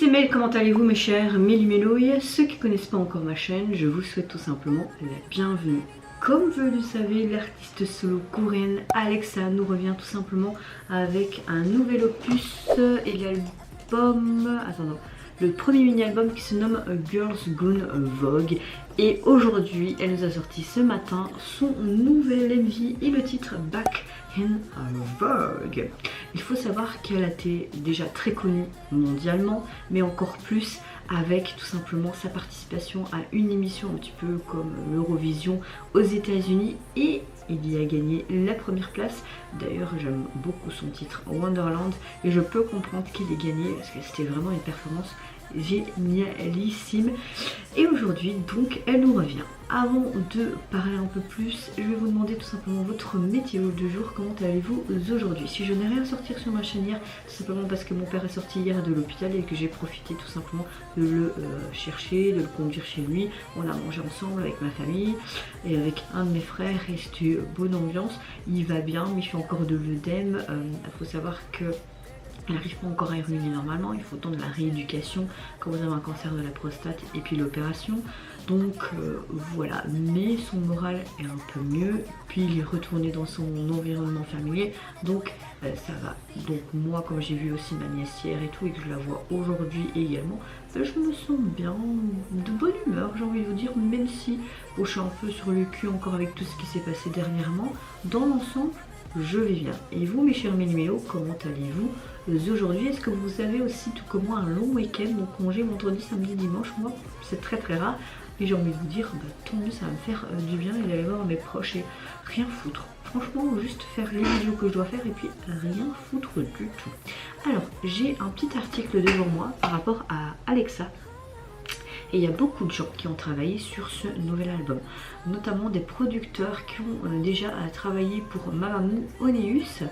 Mel, comment allez-vous mes chers Méli-Mélouilles? Ceux qui ne connaissent pas encore ma chaîne, je vous souhaite tout simplement la bienvenue. Comme vous le savez, l'artiste solo coréenne Alexa nous revient tout simplement avec un nouvel opus et l'album... Attends, le premier mini-album qui se nomme Girls Gone Vogue. Et aujourd'hui, elle nous a sorti ce matin son nouvel MV et le titre Back in Vogue. Il faut savoir qu'elle a été déjà très connue mondialement, mais encore plus avec tout simplement sa participation à une émission un petit peu comme l'Eurovision aux États-Unis et il y a gagné la première place. D'ailleurs, j'aime beaucoup son titre Wonderland et je peux comprendre qu'il ait gagné parce que c'était vraiment une performance génialissime. Et aujourd'hui donc elle nous revient. Avant de parler un peu plus, je vais vous demander tout simplement votre météo du jour. Comment allez-vous aujourd'hui? Si je n'ai rien à sortir sur ma chaîne hier, tout simplement parce que mon père est sorti hier de l'hôpital et que j'ai profité tout simplement de le chercher, de le conduire chez lui. On a mangé ensemble avec ma famille et avec un de mes frères et c'était bonne ambiance. Il va bien mais il fait encore de l'œdème. Il faut savoir que il n'arrive pas encore à uriner normalement, il faut attendre la rééducation quand vous avez un cancer de la prostate et puis l'opération. Donc voilà, mais son moral est un peu mieux, puis il est retourné dans son environnement familier, donc ça va. Donc moi, comme j'ai vu aussi ma nièce hier et tout, et que je la vois aujourd'hui également, je me sens bien, de bonne humeur, j'ai envie de vous dire, même si je suis un peu sur le cul encore avec tout ce qui s'est passé dernièrement. Dans l'ensemble, je vais bien. Et vous mes chers Méli-Mélos, comment allez-vous aujourd'hui? Est-ce que vous avez aussi tout comme moi un long week-end, donc congé vendredi, samedi, dimanche? Moi c'est très rare et j'ai envie de vous dire tant mieux, ça va me faire du bien et d'aller voir mes proches et rien foutre. Franchement, juste faire les vidéos que je dois faire et puis rien foutre du tout. Alors j'ai un petit article devant moi par rapport à Alexa. Et il y a beaucoup de gens qui ont travaillé sur ce nouvel album, notamment des producteurs qui ont déjà travaillé pour Mamamoo Oneus,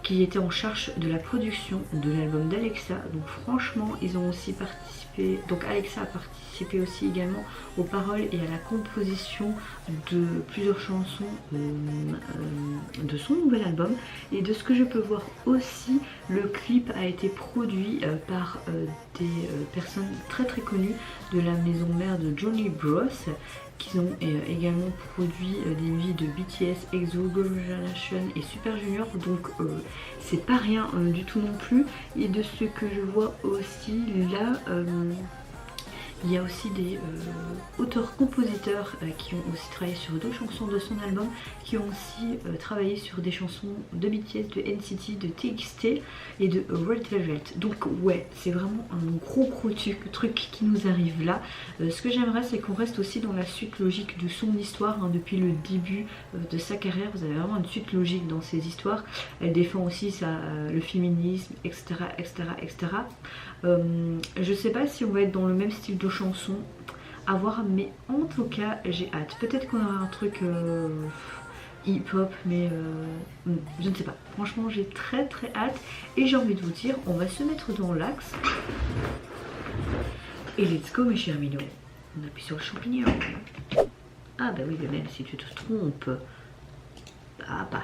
qui était en charge de la production de l'album d'Alexa. Donc franchement, ils ont aussi participé, donc Alexa a participé aussi également aux paroles et à la composition de plusieurs chansons de son nouvel album. Et de ce que je peux voir aussi, le clip a été produit par des personnes très connues de la maison mère de Johnny Bros, qui ont également produit des musiques de BTS, EXO, Girls' Generation et Super Junior, donc c'est pas rien du tout non plus. Et de ce que je vois aussi là, il y a aussi des auteurs-compositeurs qui ont aussi travaillé sur d'autres chansons de son album, qui ont aussi travaillé sur des chansons de BTS, de NCT, de TXT et de Red Velvet. Donc ouais, c'est vraiment un gros truc qui nous arrive là. Ce que j'aimerais, c'est qu'on reste aussi dans la suite logique de son histoire, hein, depuis le début de sa carrière. Vous avez vraiment une suite logique dans ses histoires. Elle défend aussi le féminisme, etc. Je sais pas si on va être dans le même style de chanson, à voir, mais en tout cas j'ai hâte. Peut-être qu'on aura un truc hip-hop, mais je ne sais pas. Franchement j'ai très hâte et j'ai envie de vous dire, on va se mettre dans l'axe et let's go mes chers mignons. On appuie sur le champignon. Ah bah oui, mais même si tu te trompes. Ah bah.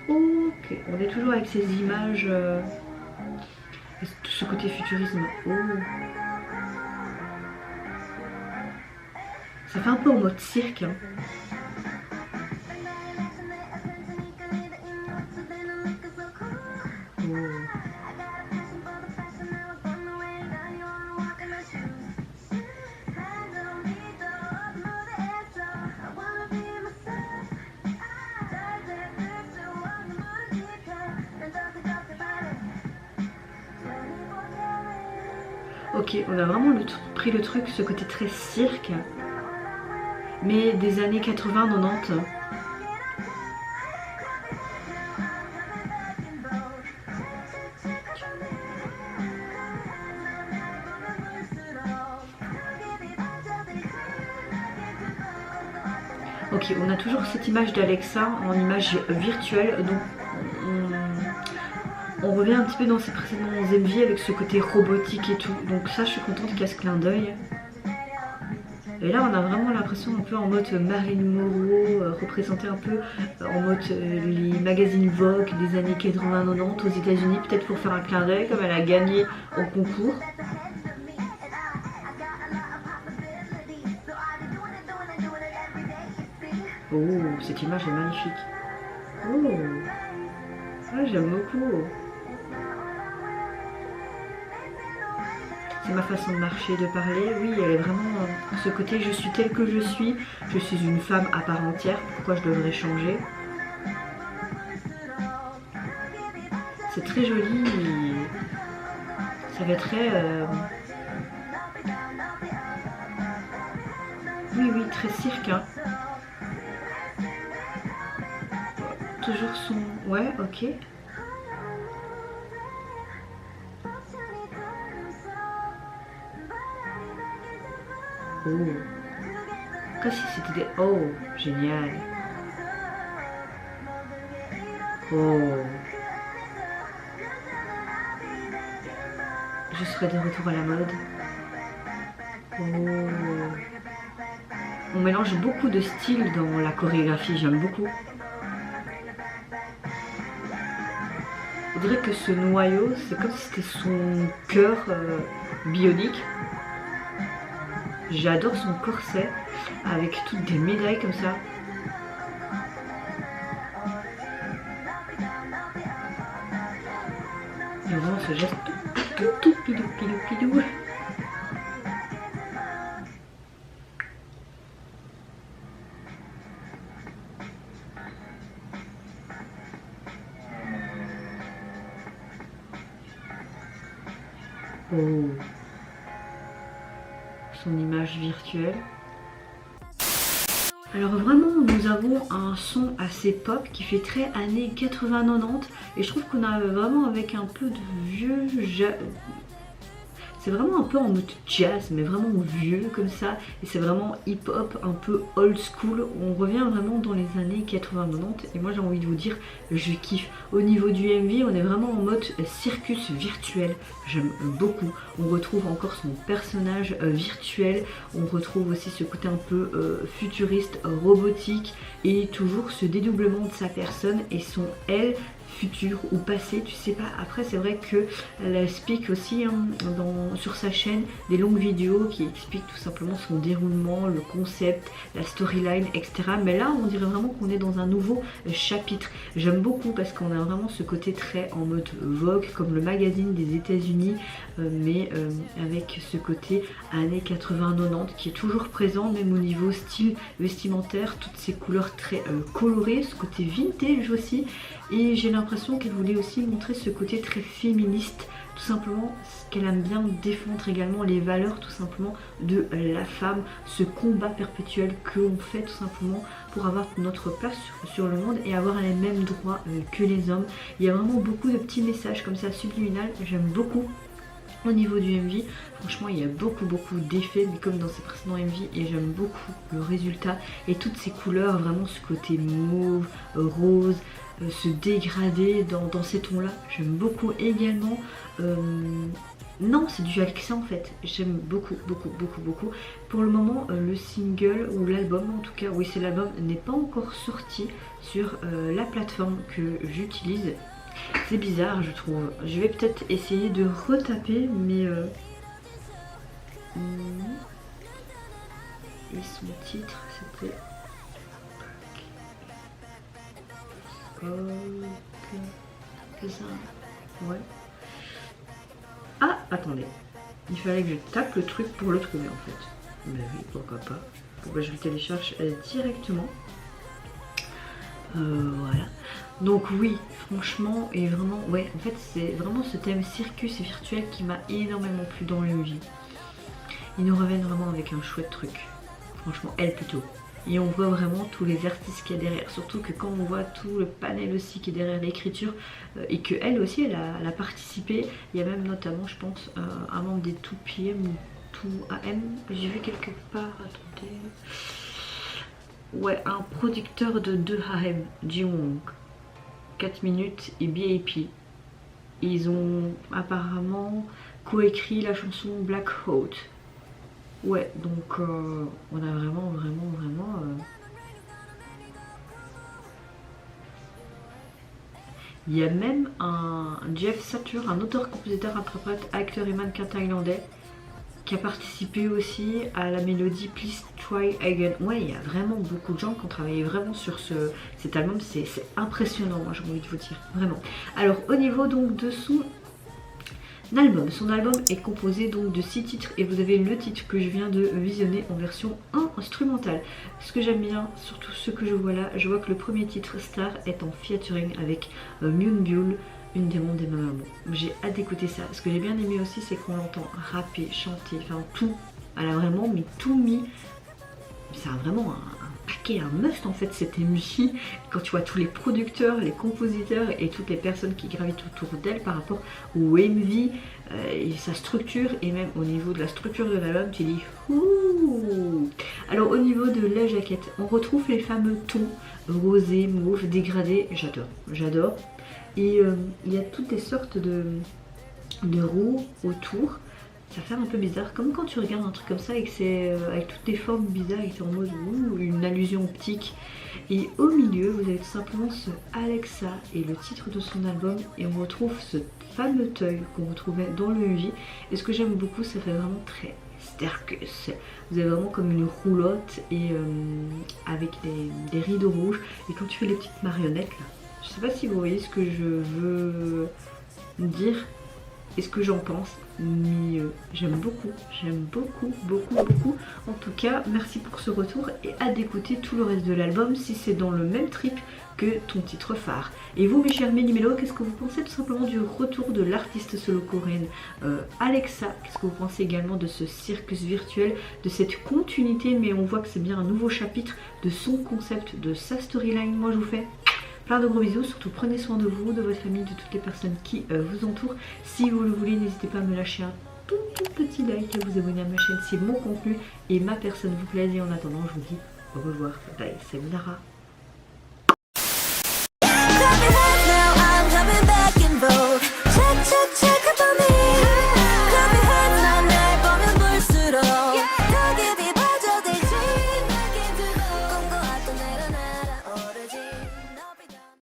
Ok, on est toujours avec ces images, tout ce côté futurisme. Oh. Ça fait un peu en mode cirque, hein. Oh. Ok, on a vraiment pris le truc, ce côté très cirque, mais des années 80-90. Ok, on a toujours cette image d'Alexa en image virtuelle, donc on revient un petit peu dans ses précédents MV avec ce côté robotique et tout. Donc ça, je suis contente qu'il y a ce clin d'œil. Et là on a vraiment l'impression un peu en mode Marilyn Monroe, représenté un peu en mode les magazines Vogue des années 80-90 aux États-Unis, peut-être pour faire un clin d'œil comme elle a gagné au concours. Oh, cette image est magnifique. Oh, ah, j'aime beaucoup. C'est ma façon de marcher, de parler. Oui, elle est vraiment ce côté je suis telle que je suis une femme à part entière, pourquoi je devrais changer? C'est très joli, ça fait très... Oui, oui, très cirque, hein. Toujours son... Ouais, ok. Oh. Comme si c'était des... Oh, génial. Oh. Je serai de retour à la mode. Oh. On mélange beaucoup de styles dans la chorégraphie, j'aime beaucoup. On dirait que ce noyau, c'est comme si c'était son cœur bionique. J'adore son corset avec toutes des médailles comme ça. Et vraiment ce geste tout pilou pilou pilou. Oh. Son image virtuelle. Alors vraiment nous avons un son assez pop qui fait très années 80-90 et je trouve qu'on a vraiment avec un peu de vieux... C'est vraiment un peu en mode jazz mais vraiment vieux comme ça et c'est vraiment hip hop un peu old school. On revient vraiment dans les années 80-90 et moi j'ai envie de vous dire je kiffe. Au niveau du MV on est vraiment en mode circus virtuel, j'aime beaucoup. On retrouve encore son personnage virtuel, on retrouve aussi ce côté un peu futuriste, robotique et toujours ce dédoublement de sa personne et son elle futur ou passé, tu sais pas. Après c'est vrai que elle explique aussi hein, sur sa chaîne des longues vidéos qui expliquent tout simplement son déroulement, le concept, la storyline, etc. Mais là on dirait vraiment qu'on est dans un nouveau chapitre. J'aime beaucoup parce qu'on a vraiment ce côté très en mode Vogue comme le magazine des États-Unis mais avec ce côté années 80-90 qui est toujours présent même au niveau style vestimentaire, toutes ces couleurs très colorées, ce côté vintage aussi. Et j'ai l'impression qu'elle voulait aussi montrer ce côté très féministe, tout simplement qu'elle aime bien défendre également les valeurs tout simplement de la femme, ce combat perpétuel qu'on fait tout simplement pour avoir notre place sur le monde et avoir les mêmes droits que les hommes. Il y a vraiment beaucoup de petits messages comme ça subliminales, j'aime beaucoup. Au niveau du MV, franchement il y a beaucoup d'effets mais comme dans ses précédents MV et j'aime beaucoup le résultat et toutes ces couleurs, vraiment ce côté mauve, rose, se dégrader dans ces tons là, j'aime beaucoup également. Non c'est du Alexa en fait, j'aime beaucoup. Pour le moment le single ou l'album en tout cas, oui c'est l'album, n'est pas encore sorti sur la plateforme que j'utilise. C'est bizarre je trouve, je vais peut-être essayer de retaper mais et son titre c'était c'est ça, ouais. Ah attendez, il fallait que je tape le truc pour le trouver en fait. Mais oui pourquoi pas. Bon, bah, je le télécharge directement. Voilà. Donc oui, franchement, et vraiment, ouais, en fait c'est vraiment ce thème circus et virtuel qui m'a énormément plu dans le MV. Ils nous reviennent vraiment avec un chouette truc. Franchement, elle plutôt. Et on voit vraiment tous les artistes qu'il y a derrière. Surtout que quand on voit tout le panel aussi qui est derrière l'écriture et que elle aussi, elle a participé. Il y a même notamment, je pense, un membre des 2PM ou 2AM. J'ai vu quelque part, attendez. Ouais, un producteur de 2AM, Jiwon. 4 minutes et BIP. Ils ont apparemment coécrit la chanson Black Hole. Ouais, donc on a vraiment. Il y a même un Jeff Satur, un auteur, compositeur, interprète, acteur et mannequin thaïlandais qui a participé aussi à la mélodie Please Try Again. Ouais, il y a vraiment beaucoup de gens qui ont travaillé vraiment sur cet album, c'est impressionnant, moi j'ai envie de vous dire, vraiment. Alors au niveau donc de son album est composé donc de 6 titres et vous avez le titre que je viens de visionner en version instrumentale. Ce que j'aime bien, surtout ce que je vois là, je vois que le premier titre Star est en featuring avec Myung Byul, une des mondes des mamans. J'ai hâte d'écouter ça. Ce que j'ai bien aimé aussi, c'est qu'on l'entend rapper, chanter, enfin tout. Elle a vraiment mis tout mis. C'est vraiment un paquet, un must en fait cette musique. Quand tu vois tous les producteurs, les compositeurs et toutes les personnes qui gravitent autour d'elle par rapport au MV et sa structure, et même au niveau de la structure de l'album, tu dis ouh. Alors au niveau de la jaquette, on retrouve les fameux tons rosé, mauve, dégradé. J'adore. Et il y a toutes les sortes de roues autour. Ça fait un peu bizarre, comme quand tu regardes un truc comme ça et que c'est avec toutes les formes bizarres et que tu es en mode ouh, une allusion optique. Et au milieu, vous avez tout simplement ce Alexa et le titre de son album, et on retrouve ce fameux teuil qu'on retrouvait dans le MV. Et ce que j'aime beaucoup, ça fait vraiment très Sterkus. Vous avez vraiment comme une roulotte et avec des rideaux rouges. Et quand tu fais les petites marionnettes là, je sais pas si vous voyez ce que je veux dire et ce que j'en pense, mais j'aime beaucoup. En tout cas, merci pour ce retour et hâte d'écouter tout le reste de l'album si c'est dans le même trip que ton titre phare. Et vous, mes chers Méli-Mélo, qu'est-ce que vous pensez tout simplement du retour de l'artiste solo coréenne Alexa? Qu'est-ce que vous pensez également de ce circus virtuel, de cette continuité, mais on voit que c'est bien un nouveau chapitre de son concept, de sa storyline. Moi, je vous fais plein de gros bisous, surtout prenez soin de vous, de votre famille, de toutes les personnes qui vous entourent. Si vous le voulez, n'hésitez pas à me lâcher un tout petit like, à vous abonner à ma chaîne si mon contenu et ma personne vous plaisent. Et en attendant, je vous dis au revoir. Bye, c'est Nara.